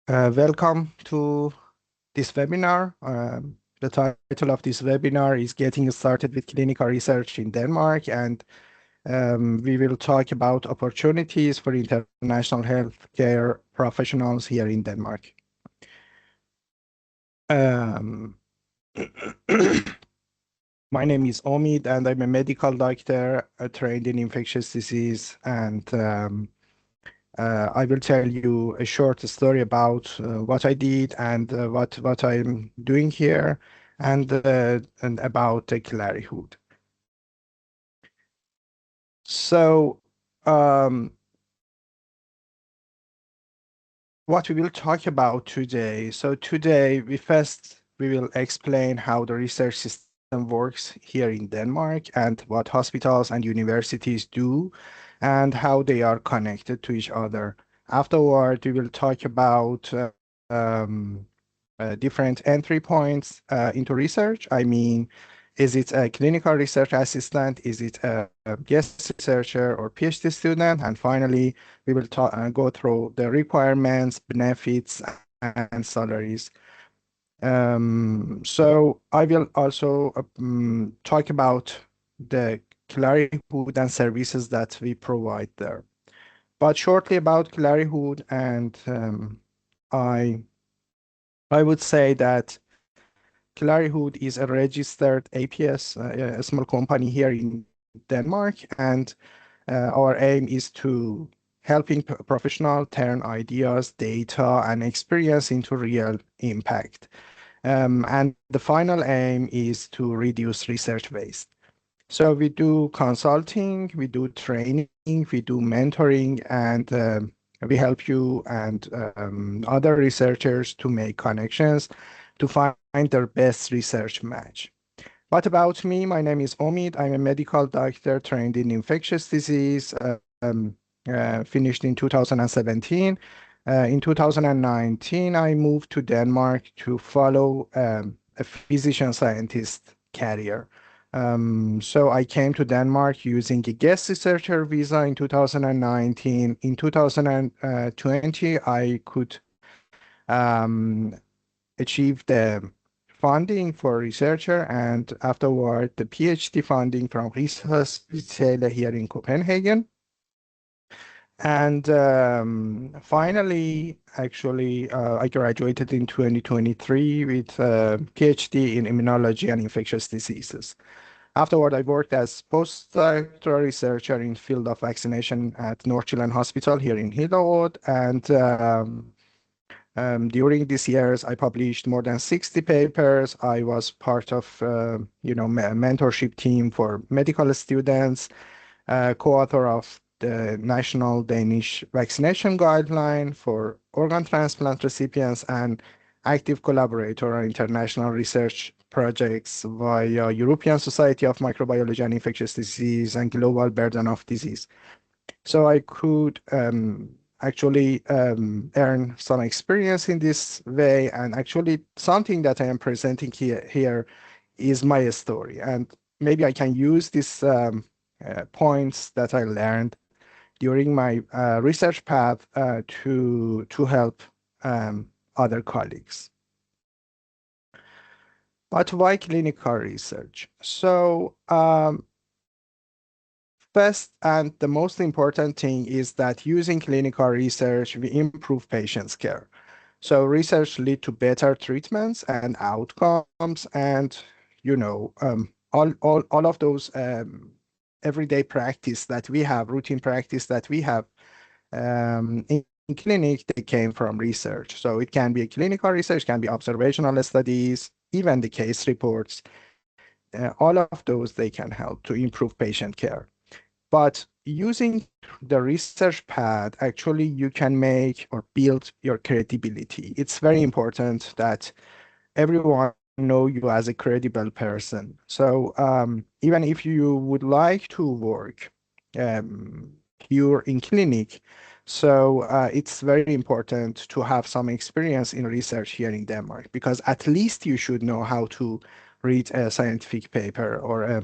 Welcome to this webinar. The title of this webinar is Getting Started with Clinical Research in Denmark, and we will talk about opportunities for international healthcare professionals here in Denmark. My name is Omid, and I'm a medical doctor trained in infectious disease, and I will tell you a short story about what I did and what I'm doing here, and about the ClariHooD. So, what we will talk about today. So today we will explain how the research system works here in Denmark and what hospitals and universities do and how they are connected to each other. Afterward, we will talk about different entry points into research. I mean, is it a clinical research assistant? Is it a guest researcher or PhD student? And finally, we will go through the requirements, benefits, and salaries. So I will also talk about the ClariHooD and services that we provide there. But shortly about ClariHooD, and I would say that ClariHooD is a registered APS, a small company here in Denmark, and our aim is to helping professionals turn ideas, data, and experience into real impact. And the final aim is to reduce research waste. So we do consulting, we do training, we do mentoring, and we help you and other researchers to make connections to find their best research match. What about me? My name is Omid. I'm a medical doctor trained in infectious disease, finished in 2017. In 2019, I moved to Denmark to follow a physician scientist career. So I came to Denmark using a guest researcher visa in 2019. In 2020, I could achieve the funding for researcher and afterward the PhD funding from Rezahosseini here in Copenhagen. And finally, actually, I graduated in 2023 with a PhD in immunology and infectious diseases. Afterward, I worked as postdoctoral researcher in field of vaccination at North Children's Hospital here in Hillerød. And during these years, I published more than 60 papers. I was part of, mentorship team for medical students, co-author of the National Danish Vaccination Guideline for organ transplant recipients, and active collaborator on international research projects via European Society of Microbiology and Infectious Disease and Global Burden of Disease. So I could actually earn some experience in this way, and actually something that I am presenting here is my story, and maybe I can use these points that I learned during my research path to help other colleagues. But why clinical research? So first and the most important thing is that using clinical research, we improve patients' care. So research lead to better treatments and outcomes, and all of those everyday practice that we have, routine practice that we have in clinic, they came from research. So it can be clinical research, can be observational studies, even the case reports. All of those, they can help to improve patient care. But using the research path, actually, you can make or build your credibility. It's very important that everyone know you as a credible person. So even if you would like to work here in clinic, so it's very important to have some experience in research here in Denmark, because at least you should know how to read a scientific paper or a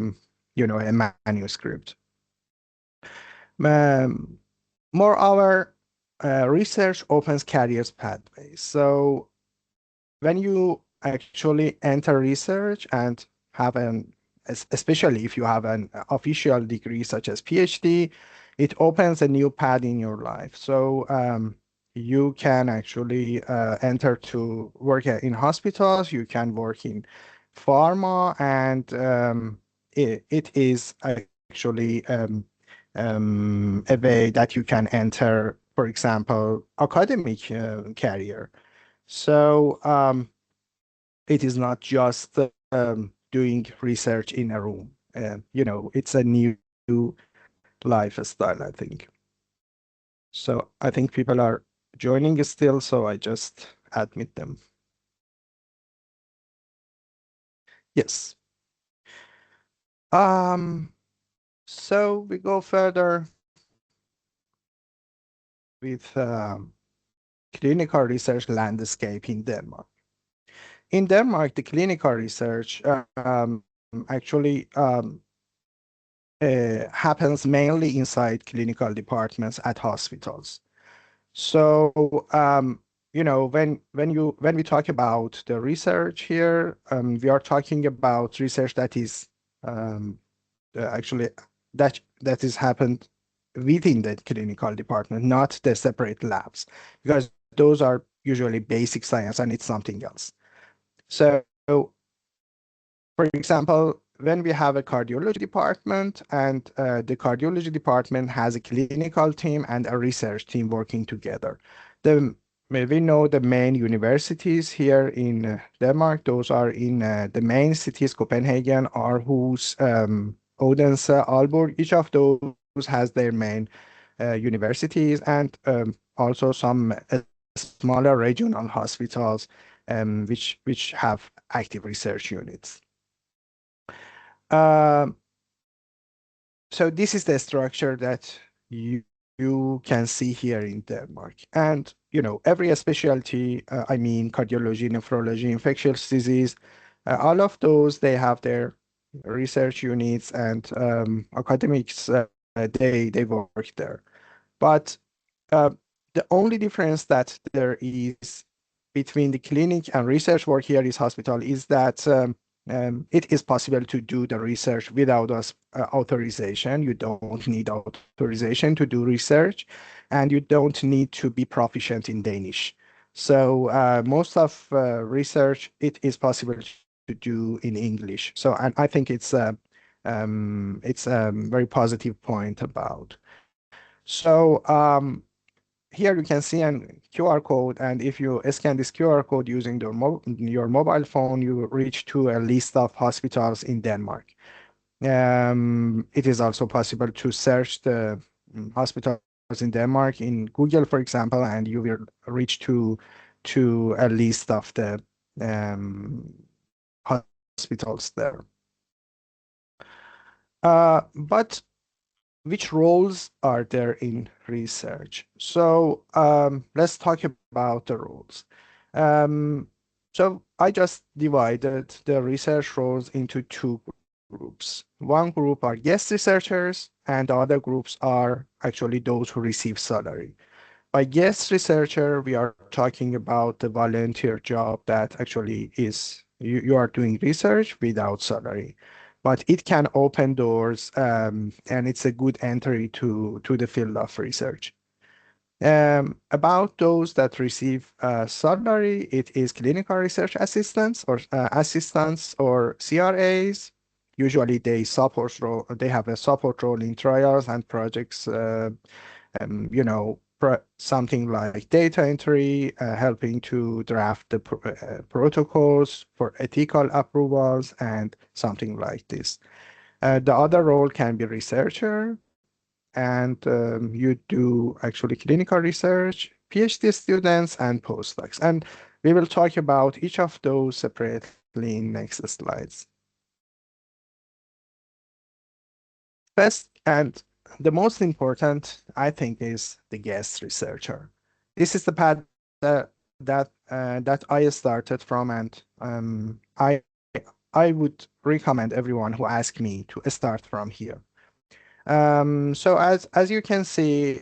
manuscript. Moreover, research opens careers pathways. So when you actually enter research and have especially if you have an official degree such as PhD, it opens a new path in your life. So you can actually enter to work in hospitals, you can work in pharma, and it is actually a way that you can enter, for example, academic career. So it is not just doing research in a room. It's a new lifestyle, I think. So I think people are joining still, so I just admit them. Yes. Um, so we go further with clinical research landscape in Denmark. In Denmark, the clinical research actually happens mainly inside clinical departments at hospitals. So, when we talk about the research here, we are talking about research that is um, actually that is happened within the clinical department, not the separate labs, because those are usually basic science and it's something else. So for example, when we have a cardiology department and the cardiology department has a clinical team and a research team working together. We know the main universities here in Denmark. Those are in the main cities, Copenhagen, Aarhus, Odense, Aalborg. Each of those has their main universities and also some smaller regional hospitals which have active research units. Um, so this is the structure that you can see here in Denmark. And, every specialty, I mean, cardiology, nephrology, infectious disease, all of those, they have their research units and academics, they work there. But uh, the only difference that there is between the clinic and research work here is hospital is that it is possible to do the research without authorization. You don't need authorization to do research, and you don't need to be proficient in Danish. So most of research, it is possible to do in English. So, and I think it's a very positive point about. So here you can see an QR code, and if you scan this QR code using your mobile phone, you reach to a list of hospitals in Denmark. It is also possible to search the hospitals in Denmark in Google, for example, and you will reach to a list of the hospitals there. But which roles are there in research? So let's talk about the roles. Um, so I just divided the research roles into two groups. One group are guest researchers, and the other groups are actually those who receive salary. By guest researcher, we are talking about the volunteer job that actually is you are doing research without salary, but it can open doors and it's a good entry to the field of research. About those that receive salary, it is clinical research assistants or CRAs. Usually they have a support role in trials and projects something like data entry, helping to draft the protocols for ethical approvals and something like this. The other role can be researcher, and you do actually clinical research, PhD students, and postdocs. And we will talk about each of those separately in next slides. First, and the most important, I think, is the guest researcher. This is the path that I started from, and I would recommend everyone who asks me to start from here. So as you can see,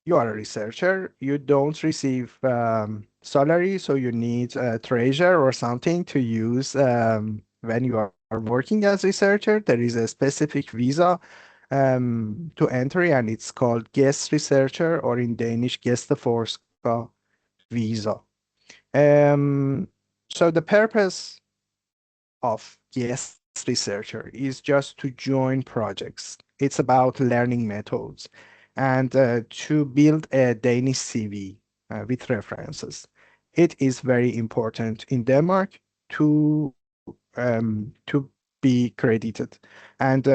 you are a researcher, you don't receive salary, so you need a treasure or something to use when you are working as researcher. There is a specific visa to enter, and it's called guest researcher, or in Danish, gæsteforsker visa. Um, so the purpose of guest researcher is just to join projects. It's about learning methods and to build a Danish CV with references. It is very important in Denmark to be credited. And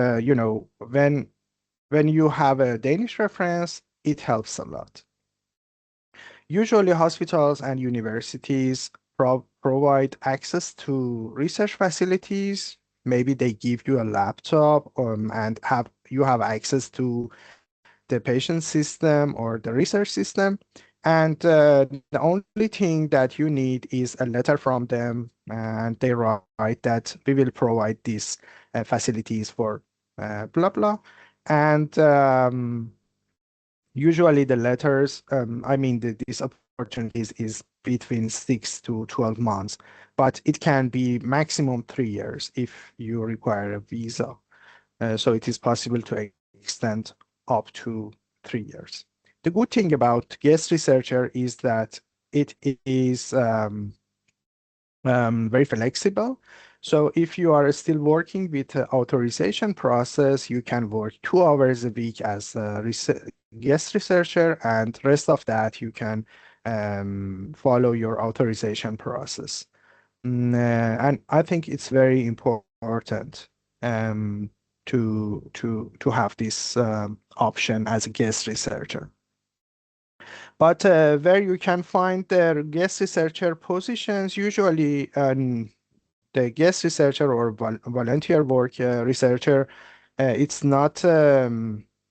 when you have a Danish reference, it helps a lot. Usually, hospitals and universities provide access to research facilities. Maybe they give you a laptop and you have access to the patient system or the research system. And the only thing that you need is a letter from them, and they write that we will provide these facilities for blah blah. And usually the letters, these opportunities is between 6 to 12 months, but it can be maximum 3 years if you require a visa. So it is possible to extend up to 3 years. The good thing about guest researcher is that it is very flexible. So if you are still working with the authorization process, you can work 2 hours a week as a guest researcher, and rest of that you can follow your authorization process. And I think it's very important um, to have this option as a guest researcher. But where you can find the guest researcher positions, usually the guest researcher or volunteer work researcher, it's not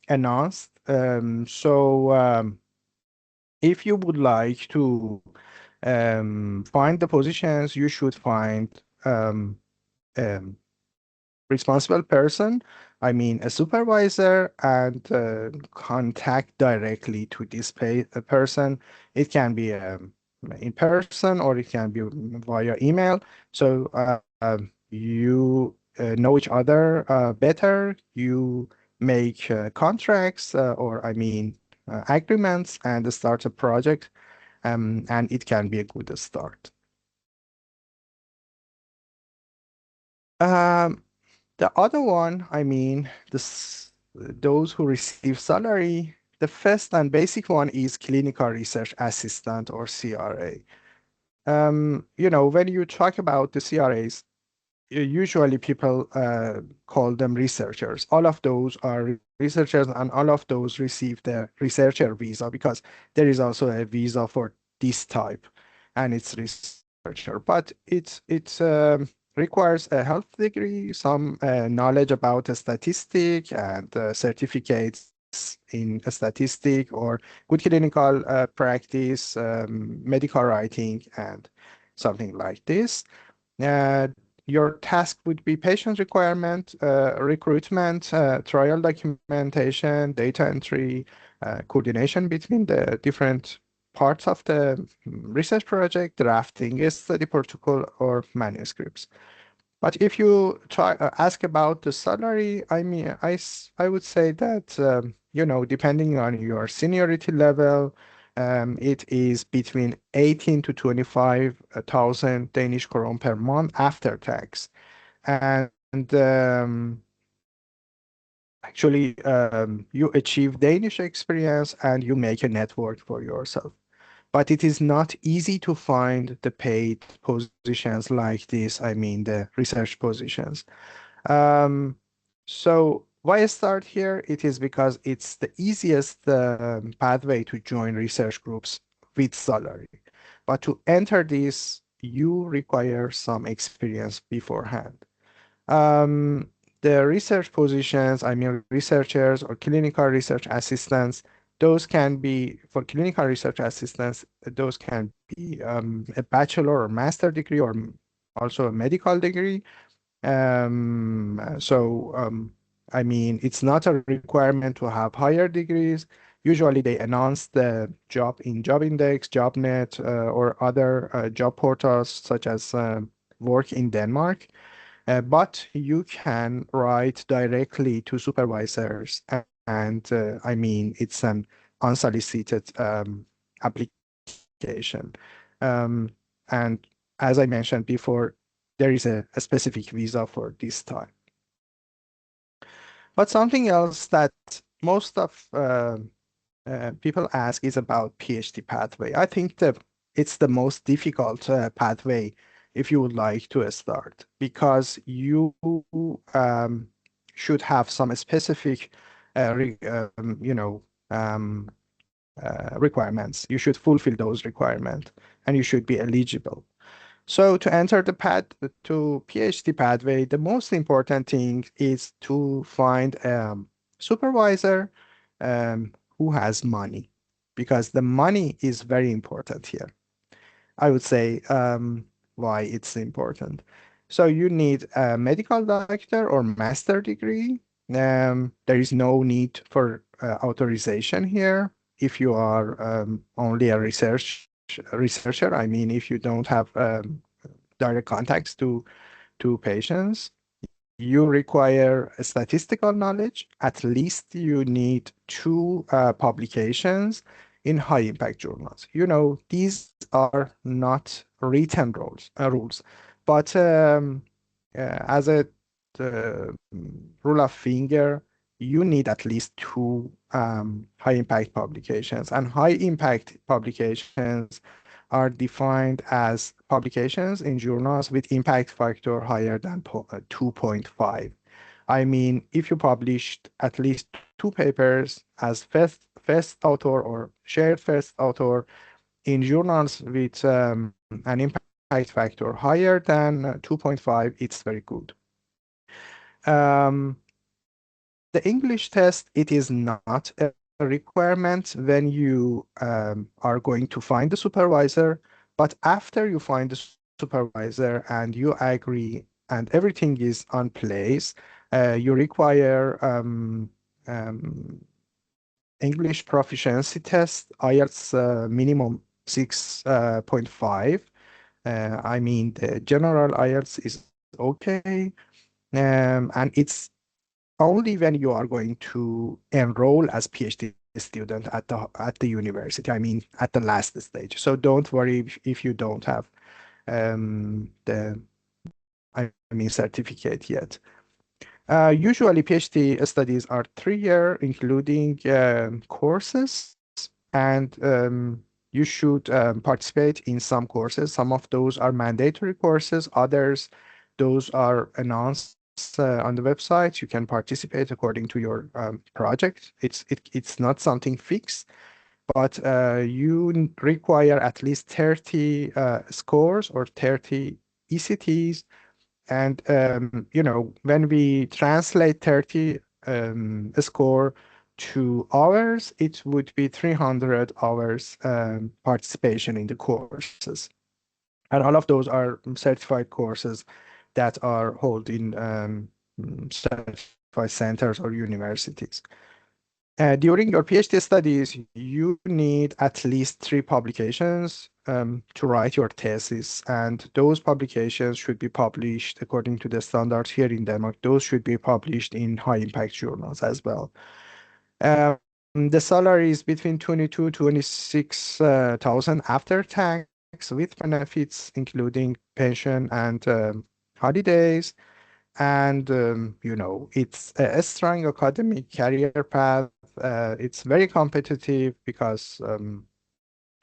announced. So if you would like to find the positions, you should find um, responsible person, I mean a supervisor, and contact directly to this person. It can be in person or it can be via email. So you know each other better. You make contracts or agreements and start a project, and it can be a good start. Um, The other one, those who receive salary, the first and basic one is clinical research assistant or CRA. When you talk about the CRAs, usually people call them researchers. All of those are researchers, and all of those receive the researcher visa because there is also a visa for this type, and it's researcher. But it requires a health degree, some knowledge about a statistic, and certificates in a statistic or good clinical practice, medical writing, and something like this. Uh, your task would be patient requirement, recruitment, trial documentation, data entry, coordination between the different parts of the research project, drafting a study protocol or manuscripts. But if you try ask about the salary, I would say that depending on your seniority level, it is between 18 to 25,000 Danish krone per month after tax. And actually, you achieve Danish experience and you make a network for yourself. But it is not easy to find the paid positions like this, the research positions. Um, so why I start here? It is because it's the easiest pathway to join research groups with salary. But to enter this, you require some experience beforehand. Um, the research positions, researchers or clinical research assistants, those can be, for clinical research assistants, those can be a bachelor or master degree or also a medical degree. So, it's not a requirement to have higher degrees. Usually they announce the job in Job Index, JobNet, or other job portals such as Work in Denmark. But you can write directly to supervisors, and I mean, it's an unsolicited application. And as I mentioned before, there is a specific visa for this time. But something else that most of people ask is about PhD pathway. I think that it's the most difficult pathway if you would like to start, because you um, should have some specific, you know, um, requirements. You should fulfill those requirements, and you should be eligible. So to enter the path to PhD pathway, the most important thing is to find a supervisor who has money, because the money is very important here. I would say why it's important. So you need a medical doctor or master degree. There is no need for authorization here if you are only a researcher. I mean, if you don't have direct contacts to patients, you require a statistical knowledge. At least you need two publications in high impact journals. You know, these are not written rules, but as a rule of finger, you need at least two high impact publications, and high impact publications are defined as publications in journals with impact factor higher than 2.5. I mean, if you published at least two papers as first author or shared first author in journals with an impact factor higher than 2.5, it's very good. Um, the English test, it is not a requirement when you are going to find the supervisor, but after you find the supervisor and you agree and everything is on place, you require um, English proficiency test, IELTS minimum 6.5. I mean, the general IELTS is okay. And it's only when you are going to enroll as PhD student at the university. I mean, at the last stage. So don't worry if you don't have the I mean certificate yet. Usually PhD studies are 3 year, including courses, and you should participate in some courses. Some of those are mandatory courses, others, those are announced on the website. You can participate according to your project. It's not something fixed, but you require at least 30 scores or 30 ECTs. And you know, when we translate 30 score to hours, it would be 300 hours participation in the courses. And all of those are certified courses that are held in certified centers or universities. During your PhD studies, you need at least 3 publications to write your thesis, and those publications should be published according to the standards here in Denmark. Those should be published in high impact journals as well. The salary is between 22 to 26,000 after tax, with benefits including pension and holidays. And you know, it's a strong academic career path. It's very competitive because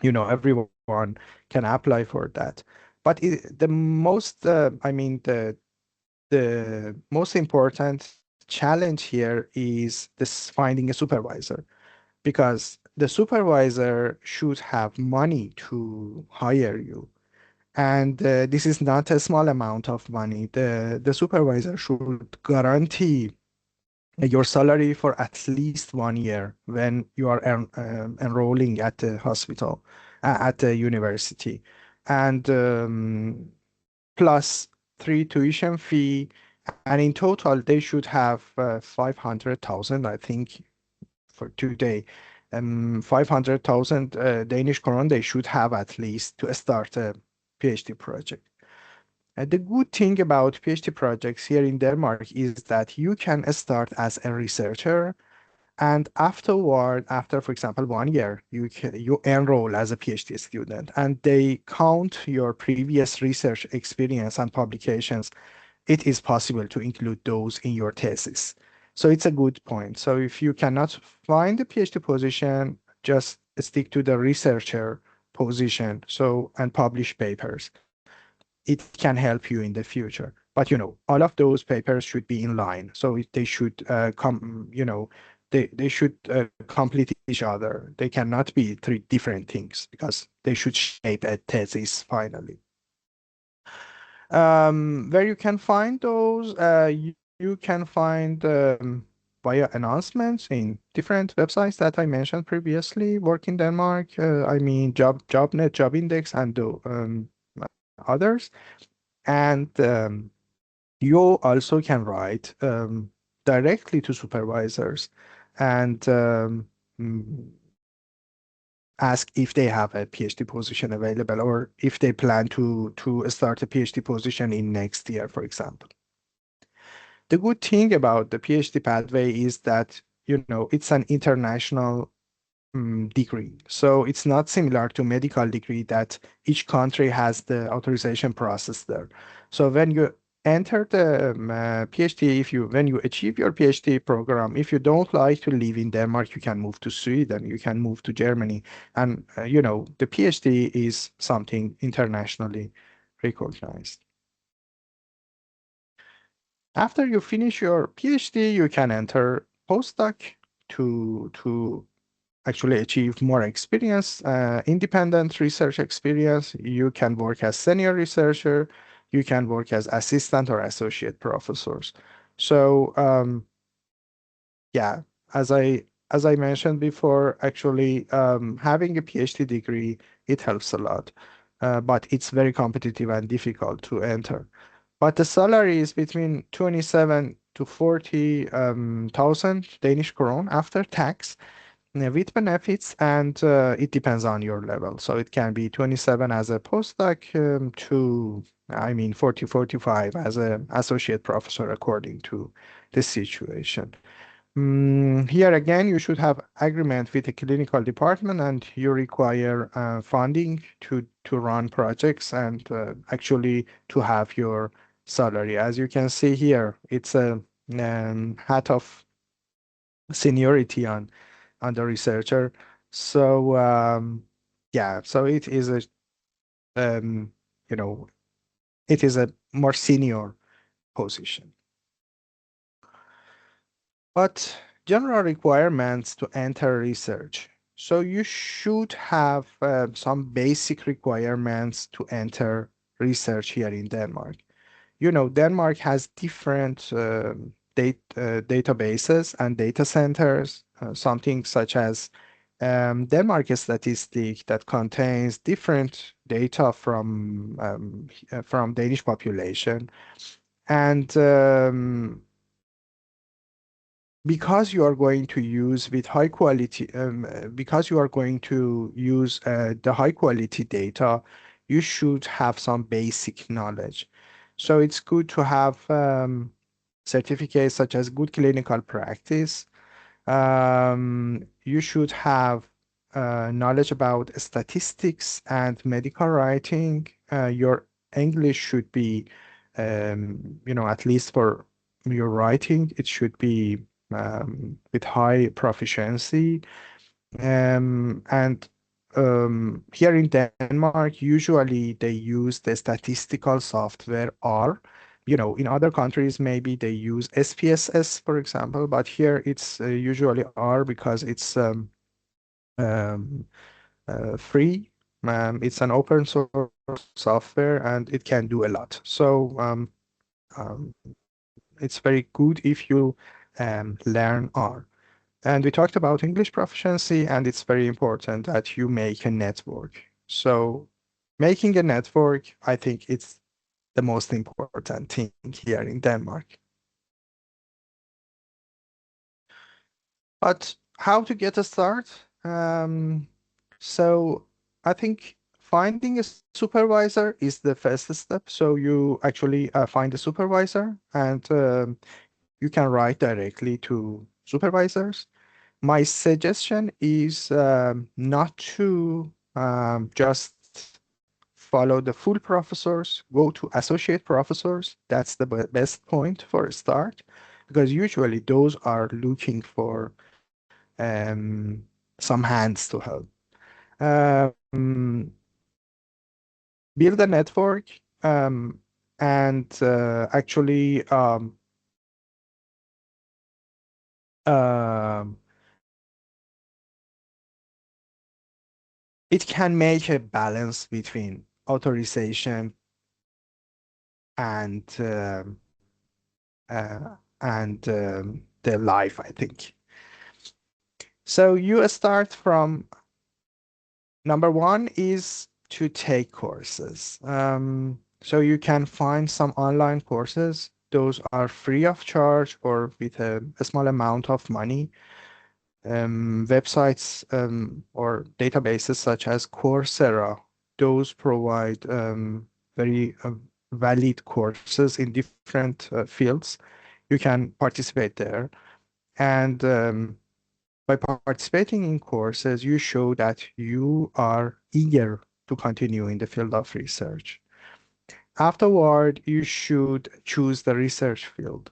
you know, everyone can apply for that. But the most I mean, the most important challenge here is this finding a supervisor, because the supervisor should have money to hire you. And this is not a small amount of money. The supervisor should guarantee your salary for at least 1 year when you are enrolling at the hospital, at the university, and plus 3 tuition fee. And in total, they should have 500,000, I think, for today, 500,000 Danish krone they should have at least to start a PhD project. The good thing about PhD projects here in Denmark is that you can start as a researcher, and afterward, after, for example, 1 year, you enroll as a PhD student, and they count your previous research experience and publications. It is possible to include those in your thesis. So it's a good point. So if you cannot find a PhD position, just stick to the researcher position. So and publish papers. It can help you in the future. But all of those papers should be in line. So they should they should complete each other. They cannot be three different things because they should shape a thesis finally. Where you can find those, you can find via announcements in different websites that I mentioned previously. Work in Denmark, I mean JobNet, Job Index, and others. And you also can write directly to supervisors and mm, ask if they have a PhD position available or if they plan to start a PhD position in next year, for example. The good thing about the PhD pathway is that, it's an international degree. So it's not similar to medical degree that each country has the authorization process there. So when you enter the PhD, when you achieve your PhD program, if you don't like to live in Denmark, you can move to Sweden, you can move to Germany, and the PhD is something internationally recognized. After you finish your PhD, you can enter postdoc to actually achieve more experience, independent research experience. You can work as senior researcher, you can work as assistant or associate professors. So yeah, as I mentioned before, actually having a PhD degree, it helps a lot, but it's very competitive and difficult to enter. But the salary is between 27 to 40 thousand Danish krone after tax with benefits, and it depends on your level. So it can be 27 as a postdoc to, I mean, 40, 45 as an associate professor according to the situation. Here again, you should have agreement with the clinical department, and you require funding to run projects and actually to have your salary. As you can see here, it's a hat of seniority on the researcher. So yeah, so it is a um, you know it is a more senior position. But general requirements to enter research. So you should have some basic requirements to enter research here in Denmark. Denmark has different databases and data centers, something such as Denmark statistic that contains different data from Danish population. And because you are going to use with high quality, because you are going to use the high quality data, you should have some basic knowledge. So it's good to have certificates such as good clinical practice. You should have knowledge about statistics and medical writing. Your English should be, at least for your writing, it should be with high proficiency. And here in Denmark, usually they use the statistical software R. In other countries, maybe they use SPSS, for example, but here it's usually R because it's um, free. It's an open source software and it can do a lot. So um, it's very good if you learn R. And we talked about English proficiency, and it's very important that you make a network. So making a network, I think it's the most important thing here in Denmark. But how to get a start? Um, so I think finding a supervisor is the first step. So you actually find a supervisor and you can write directly to supervisors. My suggestion is not to just follow the full professors, go to associate professors. That's the best point for a start, because usually those are looking for um, some hands to help. Um, Build a network and actually um, it can make a balance between authorization and the life, I think. So you start from number one is to take courses. So you can find some online courses. Those are free of charge or with a small amount of money. Websites or databases such as Coursera, those provide very valid courses in different fields. You can participate there. And by participating in courses, you show that you are eager to continue in the field of research. Afterward, you should choose the research field.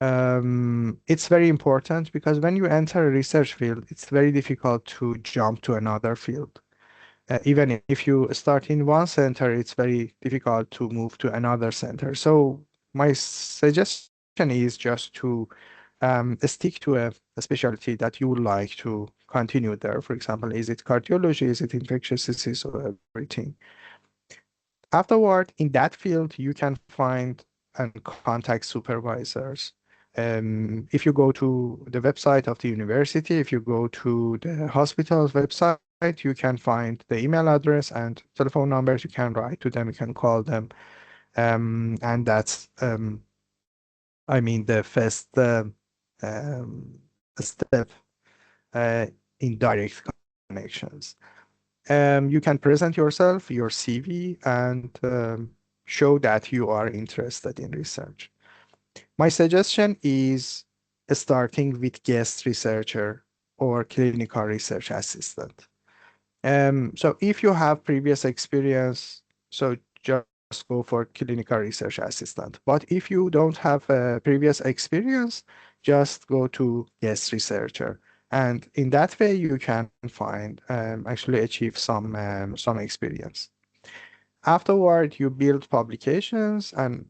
It's very important because when you enter a research field, it's very difficult to jump to another field. Even if you start in one center, it's very difficult to move to another center. So my suggestion is just to stick to a specialty that you would like to continue there. For example, is it cardiology? Is it infectious disease or everything? Afterward, in that field, you can find and contact supervisors. If you go to the website of the university, if you go to the hospital's website, you can find the email address and telephone numbers. You can write to them, you can call them. And that's, I mean, the first um, step uh, in direct connections. You can present yourself, your CV, and show that you are interested in research. My suggestion is starting with guest researcher or clinical research assistant. So if you have previous experience, so just go for clinical research assistant. But if you don't have previous experience, just go to guest researcher. And in that way, you can find actually achieve some experience. Afterward, you build publications and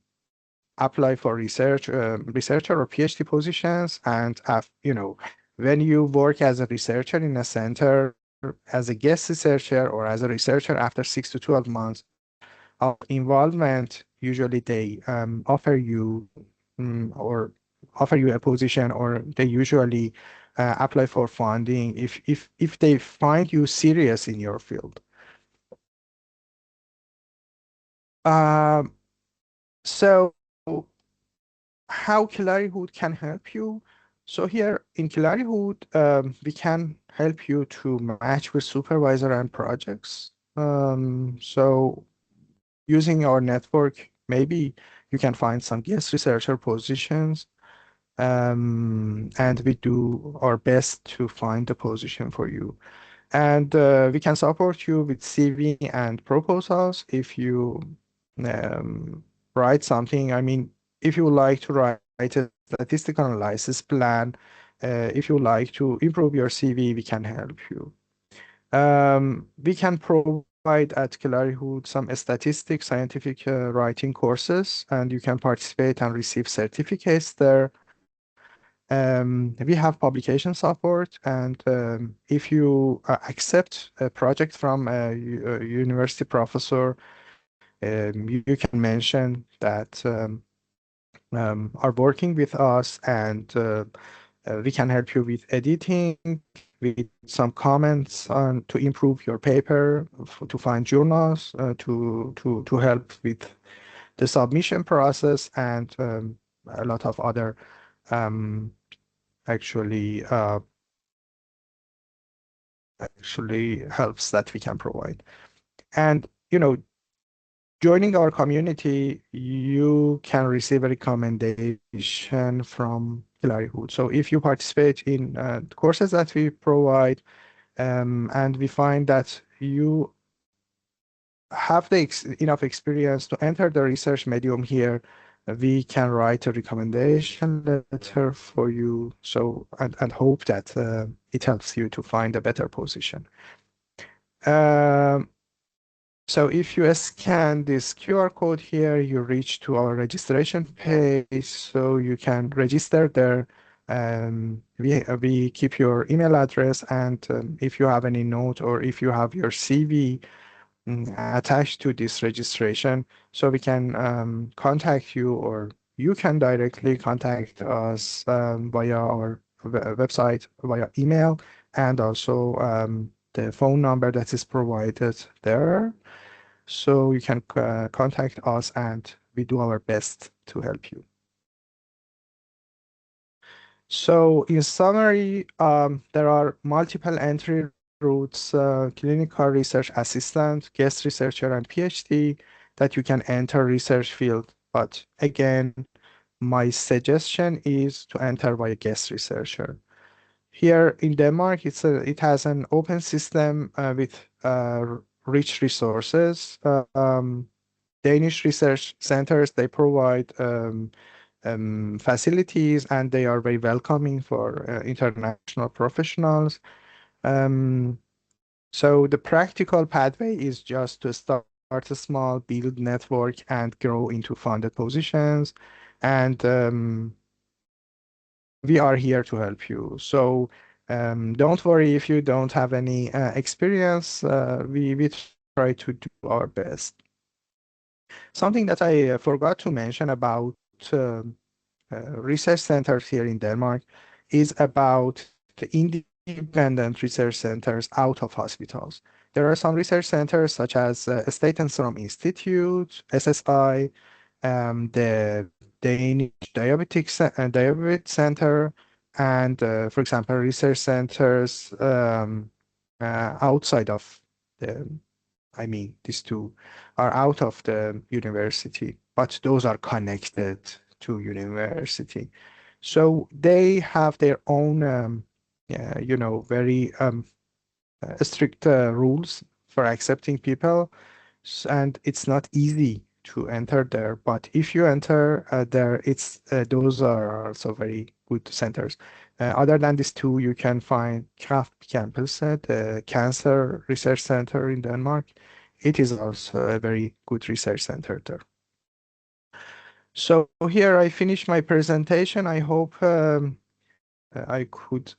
apply for researcher or PhD positions. And when you work as a researcher in a center, as a guest researcher or as a researcher after 6 to 12 months of involvement, usually they offer you or offer you a position, or they usually apply for funding if they find you serious in your field. Um, so how ClariHooD can help you? So here in ClariHooD, we can help you to match with supervisor and projects. So using our network, maybe you can find some guest researcher positions, and we do our best to find the position for you. And we can support you with CV and proposals if you um, write something. I mean, if you would like to write a statistical analysis plan, if you would like to improve your CV, we can help you. We can provide at ClariHooD some statistics, scientific writing courses, and you can participate and receive certificates there. We have publication support, and if you accept a project from a university professor, you can mention that are working with us, and we can help you with editing, with some comments on to improve your paper, to find journals, to help with the submission process, and a lot of other um, actually actually helps that we can provide. And, joining our community, you can receive a recommendation from ClariHooD. So if you participate in courses that we provide, and we find that you have the enough experience to enter the research medium here, we can write a recommendation letter for you. So, and hope that it helps you to find a better position. Um, So if you scan this QR code here, you reach to our registration page, so you can register there. We keep your email address, and if you have any note or if you have your CV attached to this registration, so we can contact you, or you can directly contact us via our website, via email, and also the phone number that is provided there. So you can contact us and we do our best to help you. So in summary, there are multiple entry routes, clinical research assistant, guest researcher, and PhD that you can enter research field. But again, my suggestion is to enter by a guest researcher. Here in Denmark, it has an open system with rich resources. Danish research centers, they provide facilities, and they are very welcoming for international professionals. Um, so the practical pathway is just to start small, build network, and grow into funded positions. And we are here to help you. So don't worry if you don't have any experience. We try to do our best. Something that I forgot to mention about research centers here in Denmark is about the independent research centers out of hospitals. There are some research centers such as State and Serum Institute, SSI, the Danish Diabetes Center, and for example, research centers outside of the, I mean, these two are out of the university, but those are connected to university. So they have their own, very strict rules for accepting people, and it's not easy to enter there. But if you enter there, it's those are also very good centers. Other than these two, you can find Kraft Campus, the Cancer Research Center in Denmark. It is also a very good research center there. So here I finish my presentation. I hope I could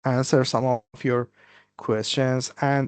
answer some of your questions. And